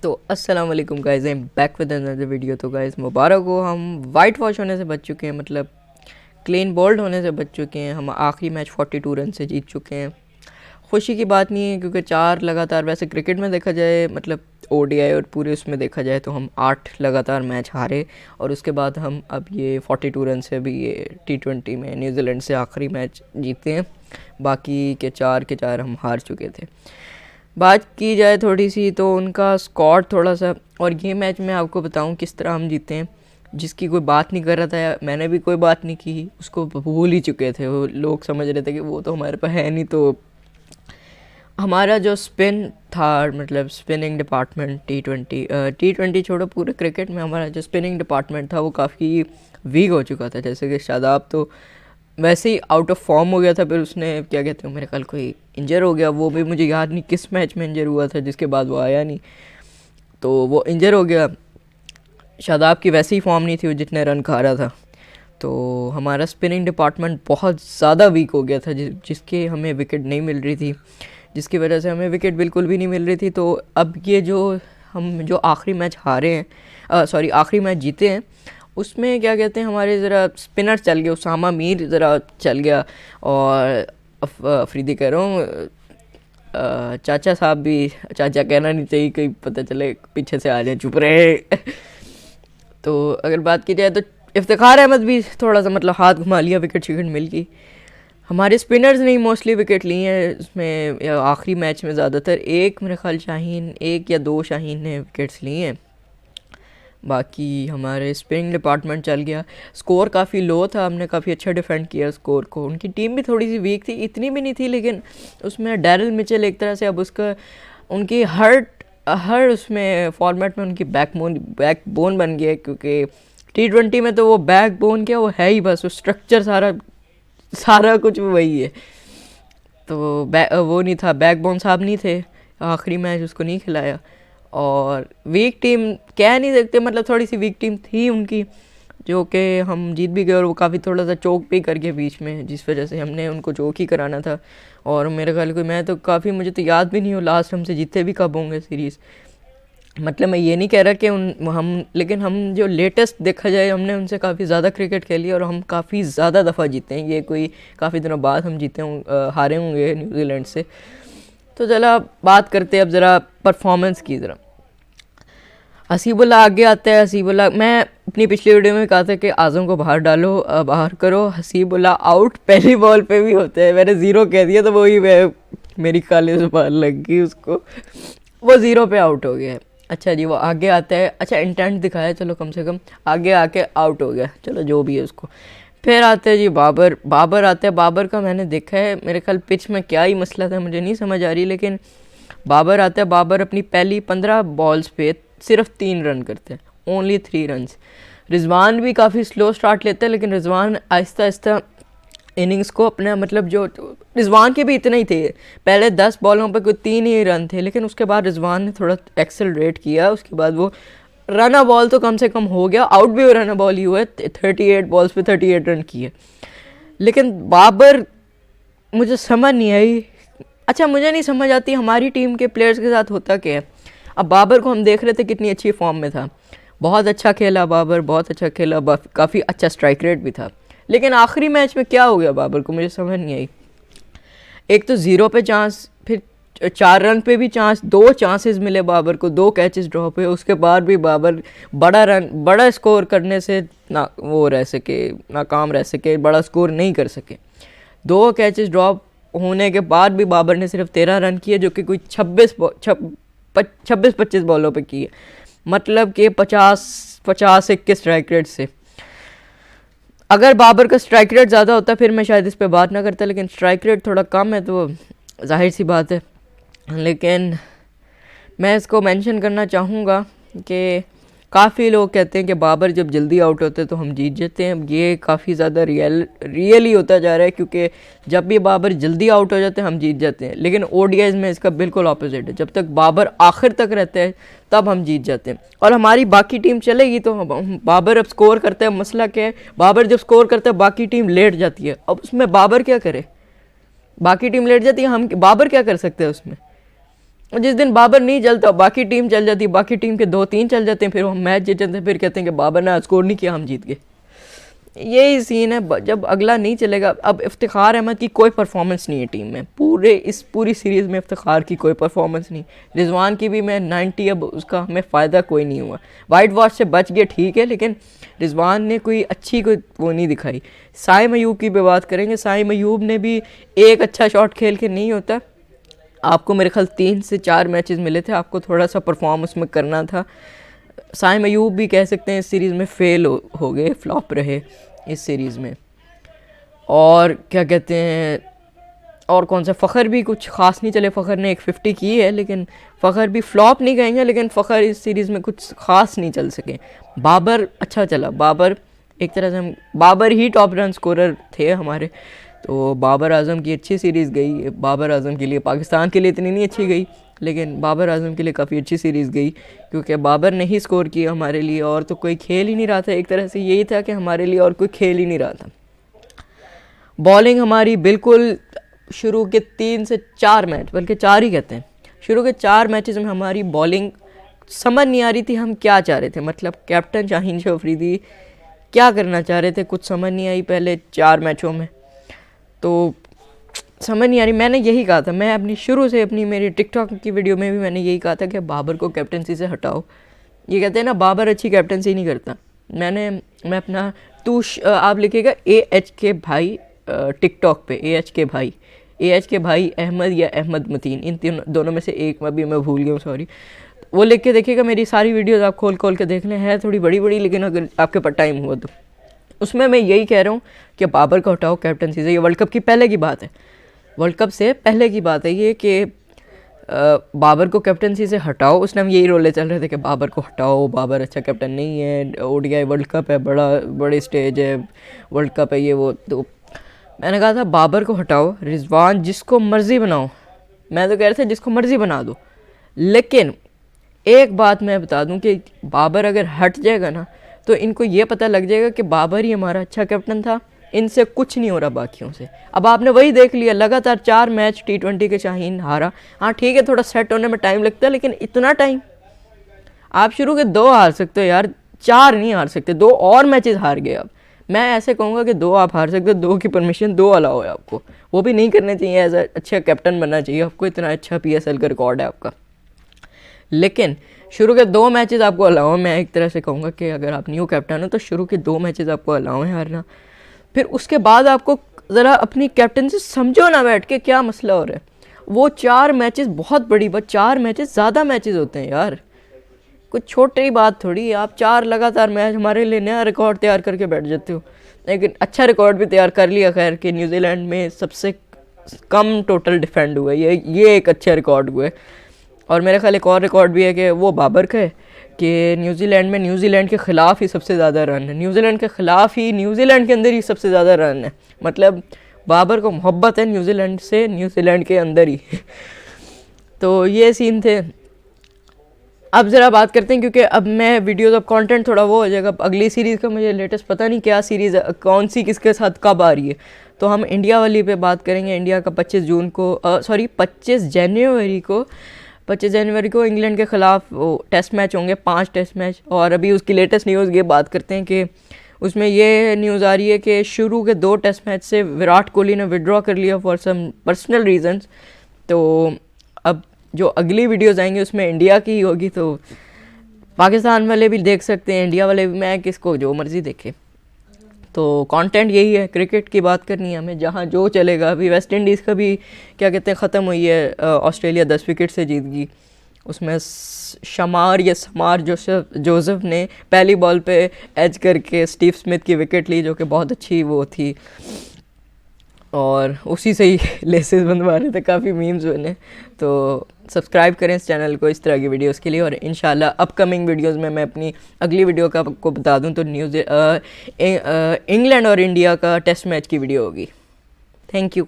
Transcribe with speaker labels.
Speaker 1: तो अस्सलाम वालेकुम guys, I am back with another video. तो गाइस मुबारक हो, हम वाइट वॉश होने से बच चुके हैं, मतलब क्लीन बोल्ड होने से बच चुके हैं। हम आखिरी मैच 42 रन से जीत चुके हैं। खुशी की बात नहीं है क्योंकि 4 लगातार, वैसे क्रिकेट में देखा जाए मतलब ओडीआई और पूरे उसमें देखा जाए तो हम 8 लगातार मैच हारे और उसके बाद हम अब ये 42 रन से भी ये T20 में न्यूजीलैंड से आखिरी मैच जीते हैं। बाकी के 4 हम हार चुके थे। बात की जाए थोड़ी सी तो उनका स्क्वाड थोड़ा सा, और ये मैच मैं आपको बताऊं किस तरह हम जीते हैं। जिसकी कोई बात नहीं कर रहा था, मैंने भी कोई बात नहीं की, उसको भूल ही चुके थे। वो लोग समझ रहे थे कि वो तो हमारे पास है नहीं। तो हमारा जो स्पिन था, मतलब स्पिनिंग डिपार्टमेंट T20 छोड़ो, पूरे क्रिकेट में हमारा जो स्पिनिंग डिपार्टमेंट था वो काफ़ी वीक हो चुका था। जैसे कि शादाब तो वैसे ही आउट ऑफ फॉर्म हो गया था, फिर उसने क्या कहते हैं मेरे ख्याल कोई इंजर हो गया, वो भी मुझे याद नहीं किस मैच में इंजर हुआ था, जिसके बाद वो आया नहीं, तो वो इंजर हो गया। शादाब की वैसे ही फॉर्म नहीं थी, वो जितने रन खा रहा था। तो हमारा स्पिनिंग डिपार्टमेंट बहुत ज़्यादा वीक हो गया था, जिसके हमें विकेट नहीं मिल रही थी, जिसकी वजह से हमें विकेट बिल्कुल भी नहीं मिल रही थी। तो अब ये जो आखिरी मैच हारे हैं, सॉरी आखिरी मैच जीते हैं, उसमें क्या कहते हैं हमारे ज़रा स्पिनर चल गए, उसामा मीर ज़रा चल गया, और अफरीदी कह रहा हूँ, चाचा साहब भी, चाचा कहना नहीं चाहिए कहीं पता चले पीछे से आ जाए, चुप रहे। तो अगर बात की जाए तो इफ्तिखार अहमद भी थोड़ा सा मतलब हाथ घुमा लिया, विकेट शिकेट मिल गई। हमारे स्पिनर्स ने मोस्टली विकेट ली हैं उसमें, आखिरी मैच में ज़्यादातर एक मेरे ख्याल शाहीन, एक या दो शाहीन ने विकेट्स ली हैं। बाकी हमारे स्पिनिंग डिपार्टमेंट चल गया। स्कोर काफ़ी लो था, हमने काफ़ी अच्छा डिफेंड किया स्कोर को। उनकी टीम भी थोड़ी सी वीक थी, इतनी भी नहीं थी, लेकिन उसमें डैरिल मिचेल एक तरह से अब उसका उनकी हर उसमें फॉर्मेट में उनकी बैकबोन बन गया, क्योंकि T20 में तो वो बैकबोन क्या, वो है ही बस, वो स्ट्रक्चर सारा कुछ वही है। तो वो नहीं था, बैकबोन साहब नहीं थे, आखिरी मैच उसको नहीं खिलाया। और वीक टीम कह नहीं सकते, मतलब थोड़ी सी वीक टीम थी उनकी, जो कि हम जीत भी गए, और वो काफ़ी थोड़ा सा चोक भी कर गए बीच में, जिस वजह से हमने उनको चोक ही कराना था। और मेरे ख्याल को मैं तो काफ़ी, मुझे तो याद भी नहीं हो लास्ट हमसे जीते भी कब होंगे सीरीज़। मतलब मैं ये नहीं कह रहा कि लेकिन हम जो लेटेस्ट देखा जाए, हमने उनसे काफ़ी ज़्यादा क्रिकेट खेली और हम काफ़ी ज़्यादा दफ़ा जीते हैं। ये कोई काफ़ी दिनों बाद हम हारे होंगे न्यूजीलैंड से। तो चला बात करते हैं अब ज़रा परफॉर्मेंस की। ज़रा हसीबुल्ला आगे आता है। हसीबुल्ला, मैं अपनी पिछली वीडियो में कहा था कि आज़म को बाहर डालो, बाहर करो। हसीबुल्ला आउट पहली बॉल पे भी होते हैं, मैंने ज़ीरो कह दिया तो वही मेरी काली ज़ुबान लग गई उसको, वो ज़ीरो पे आउट हो गया है। अच्छा जी, वो आगे आता है, अच्छा इंटेंट दिखाया, चलो कम से कम आगे आके आउट हो गया, चलो जो भी है उसको। फिर आते हैं जी बाबर आते हैं। बाबर का मैंने देखा है, मेरे ख्याल पिच में क्या ही मसला था मुझे नहीं समझ आ रही, लेकिन बाबर आते हैं। बाबर अपनी पहली 15 बॉल्स पे सिर्फ 3 रन करते हैं, ओनली 3 रन्स। रिजवान भी काफ़ी स्लो स्टार्ट लेते हैं, लेकिन रिजवान आहिस्ता आहिस्ता इनिंग्स को अपना, मतलब जो रिजवान के भी इतने ही थे, पहले 10 बॉलों पे कोई 3 ही रन थे, लेकिन उसके बाद रिजवान ने थोड़ा एक्सेलरेट किया, उसके बाद वो रन बॉल तो कम से कम हो गया, आउट भी रन बॉल ही हुआ, 38 बॉल्स पे 38 रन किए। लेकिन बाबर मुझे समझ नहीं आई। अच्छा, मुझे नहीं समझ आती हमारी टीम के प्लेयर्स के साथ होता क्या है। अब बाबर को हम देख रहे थे कितनी अच्छी फॉर्म में था, बहुत अच्छा खेला बाबर, बहुत अच्छा खेला, काफ़ी अच्छा स्ट्राइक रेट भी था, लेकिन आखिरी मैच में क्या हो गया बाबर को, मुझे समझ नहीं आई। एक तो 0 पे चांस, फिर 4 रन पे भी चांस, 2 चांसेस मिले बाबर को, 2 कैचेस ड्रॉप हुए, उसके बाद भी बाबर बड़ा स्कोर करने से नाकाम रह सके, बड़ा स्कोर नहीं कर सके। 2 कैचेस ड्रॉप होने के बाद भी बाबर ने सिर्फ 13 रन किए, जो कि कोई 26-25 बॉलों पे किए, मतलब कि 50-51 के स्ट्राइक रेट से। अगर बाबर का स्ट्राइक रेट ज़्यादा होता फिर मैं शायद इस पे बात ना करता, लेकिन स्ट्राइक रेट थोड़ा कम है तो जाहिर सी बात है। लेकिन मैं इसको मेंशन करना चाहूँगा कि काफ़ी लोग कहते हैं कि बाबर जब जल्दी आउट होते हैं तो हम जीत जाते हैं। ये काफ़ी ज़्यादा रियली होता जा रहा है, क्योंकि जब भी बाबर जल्दी आउट हो जाते हैं हम जीत जाते हैं, लेकिन ओडीआईज़ में इसका बिल्कुल ऑपोजिट है। जब तक बाबर आखिर तक रहते हैं तब हम जीत जाते हैं, और हमारी बाकी टीम चलेगी तो बाबर अब स्कोर करते हैं। मसला क्या है, बाबर जब स्कोर करता है बाकी टीम लेट जाती है, अब उसमें बाबर क्या करे, बाकी टीम लेट जाती है, हम बाबर क्या कर सकते हैं उसमें। और जिस दिन बाबर नहीं चलता बाकी टीम चल जाती, बाकी टीम के 2-3 चल जाते हैं, फिर हम मैच जीत जाते हैं, फिर कहते हैं कि बाबर ने स्कोर नहीं किया हम जीत गए। यही सीन है जब अगला नहीं चलेगा। अब इफ्तिखार अहमद की कोई परफॉर्मेंस नहीं है टीम में, पूरी सीरीज़ में इफ्तिखार की कोई परफॉर्मेंस नहीं। रिजवान की भी मैं 90, अब उसका हमें फ़ायदा कोई नहीं हुआ। वाइट वॉश से बच गए ठीक है, लेकिन रिजवान ने कोई वो नहीं दिखाई। साइम अयूब की भी बात करेंगे, साइम अयूब ने भी एक अच्छा शॉट खेल के नहीं होता। आपको मेरे ख्याल 3 से 4 मैचेस मिले थे, आपको थोड़ा सा परफॉर्म उसमें करना था। साइम अयूब भी कह सकते हैं इस सीरीज़ में फेल हो गए, फ्लॉप रहे इस सीरीज़ में। और क्या कहते हैं, और कौन सा, फ़खर भी कुछ ख़ास नहीं चले। फ़खर ने एक 50 की है, लेकिन फ़खर भी फ्लॉप नहीं कहेंगे, लेकिन फ़खर इस सीरीज़ में कुछ ख़ास नहीं चल सके। बाबर अच्छा चला, बाबर एक तरह से हम बाबर ही टॉप रन स्कोरर थे हमारे, तो बाबर आज़म की अच्छी सीरीज़ गई। बाबर आज़म के लिए, पाकिस्तान के लिए इतनी नहीं अच्छी गई, लेकिन बाबर आज़म के लिए काफ़ी अच्छी सीरीज़ गई, क्योंकि बाबर ने ही स्कोर किया हमारे लिए, और तो कोई खेल ही नहीं रहा था। एक तरह से यही था कि हमारे लिए और कोई खेल ही नहीं रहा था। बॉलिंग हमारी बिल्कुल शुरू के 3 से 4 मैच, बल्कि 4 ही कहते हैं, शुरू के 4 मैचेस में हमारी बॉलिंग समझ नहीं आ रही थी हम क्या चाह रहे थे। मतलब कैप्टन शाहीन शाह अफरीदी क्या करना चाह रहे थे, कुछ समझ नहीं आई पहले 4 मैचों में, तो समझ नहीं आ रही। मैंने यही कहा था, मैं अपनी शुरू से अपनी मेरी टिकटॉक की वीडियो में भी मैंने यही कहा था कि बाबर को कैप्टनसी से हटाओ। ये कहते हैं ना बाबर अच्छी कैप्टनसी नहीं करता। मैं अपना आप लिखिएगा AHK भाई टिकटॉक पे, AHK भाई अहमद या अहमद मतीन, इन दोनों में से एक मैं भूल गया हूँ, सॉरी। वो लिख के देखिएगा, मेरी सारी वीडियोज़ आप खोल के देख लें, है थोड़ी बड़ी, लेकिन अगर आपके पास टाइम हुआ तो उसमें मैं यही कह रहा हूँ कि बाबर को हटाओ कैप्टनसी से। ये वर्ल्ड कप की पहले की बात है, वर्ल्ड कप से पहले की बात है ये, कि बाबर को कैप्टनसी से हटाओ। उस टाइम यही रोले चल रहे थे कि बाबर को हटाओ, बाबर अच्छा कैप्टन नहीं है, ODI वर्ल्ड कप है, बड़े स्टेज है, वर्ल्ड कप है ये वो। तो मैंने कहा था बाबर को हटाओ, रिजवान जिसको मर्ज़ी बनाओ, मैं तो कह रहा था जिसको मर्ज़ी बना दो। लेकिन एक बात मैं बता दूं कि बाबर अगर हट जाएगा ना, तो इनको ये पता लग जाएगा कि बाबर ही हमारा अच्छा कैप्टन था, इनसे कुछ नहीं हो रहा बाकियों से। अब आपने वही देख लिया, लगातार 4 मैच T20 के शाहीन हारा। हाँ ठीक है, थोड़ा सेट होने में टाइम लगता है, लेकिन इतना टाइम, आप शुरू के 2 हार सकते हो यार, 4 नहीं हार सकते, 2 और मैचेस हार गए। अब मैं ऐसे कहूँगा कि 2 आप हार सकते हो, 2 की परमिशन 2 अलाउ है आपको, वो भी नहीं करने चाहिए। एज अच्छा कैप्टन बनना चाहिए आपको, इतना अच्छा PSL का रिकॉर्ड है आपका। लेकिन शुरू के 2 मैचेस आपको अलाउ, मैं एक तरह से कहूँगा कि अगर आप न्यू कैप्टन हो तो शुरू के 2 मैचेस आपको अलाउ है हारना। फिर उसके बाद आपको ज़रा अपनी कैप्टन से समझो ना बैठ के क्या मसला हो रहा है। वो 4 मैचेस बहुत बड़ी बात, 4 मैचेस ज़्यादा मैचेस होते हैं यार, कुछ छोटी बात थोड़ी। आप 4 लगातार मैच हमारे लिए नया रिकॉर्ड तैयार करके बैठ जाते हो। लेकिन अच्छा रिकॉर्ड भी तैयार कर लिया खैर, कि न्यूजीलैंड में सबसे कम टोटल डिफेंड हुआ है, ये एक अच्छा रिकॉर्ड हुआ है। और मेरे ख्याल एक और रिकॉर्ड भी है कि वो बाबर का है कि न्यूजीलैंड में न्यूजीलैंड के ख़िलाफ़ ही सबसे ज़्यादा रन है, न्यूजीलैंड के ख़िलाफ़ ही न्यूजीलैंड के अंदर ही सबसे ज़्यादा रन है। मतलब बाबर को मोहब्बत है न्यूजीलैंड से, न्यूजीलैंड के अंदर ही तो ये सीन थे। अब ज़रा बात करते हैं, क्योंकि अब मैं वीडियोज़, अब कंटेंट थोड़ा वो हो जाएगा। अगली सीरीज़ का मुझे लेटेस्ट पता नहीं क्या सीरीज़, कौन सी किसके साथ कब आ रही है, तो हम इंडिया वाली पे बात करेंगे। इंडिया का 25 जनवरी को इंग्लैंड के ख़िलाफ़ टेस्ट मैच होंगे, 5 टेस्ट मैच। और अभी उसकी लेटेस्ट न्यूज़ ये बात करते हैं कि उसमें ये न्यूज़ आ रही है कि शुरू के 2 टेस्ट मैच से विराट कोहली ने विड्रॉ कर लिया फॉर सम पर्सनल रीजंस। तो अब जो अगली वीडियोज़ आएंगी उसमें इंडिया की ही होगी, तो पाकिस्तान वाले भी देख सकते हैं, इंडिया वाले भी, मैं किसको जो मर्ज़ी देखे। तो कंटेंट यही है, क्रिकेट की बात करनी है हमें, जहाँ जो चलेगा। अभी वेस्ट इंडीज़ का भी क्या कहते हैं ख़त्म हुई है, ऑस्ट्रेलिया 10 विकेट से जीत गई। उसमें समार जोसेफ ने पहली बॉल पे एज करके स्टीव स्मिथ की विकेट ली, जो कि बहुत अच्छी वो थी, और उसी से ही लेसेस बंधवा रहे थे, काफ़ी मीम्स बने। तो सब्सक्राइब करें इस चैनल को इस तरह की वीडियोस के लिए, और इंशाल्लाह अपकमिंग वीडियोस में मैं अपनी अगली वीडियो का आपको बता दूं तो इंग्लैंड और इंडिया का टेस्ट मैच की वीडियो होगी। Thank you.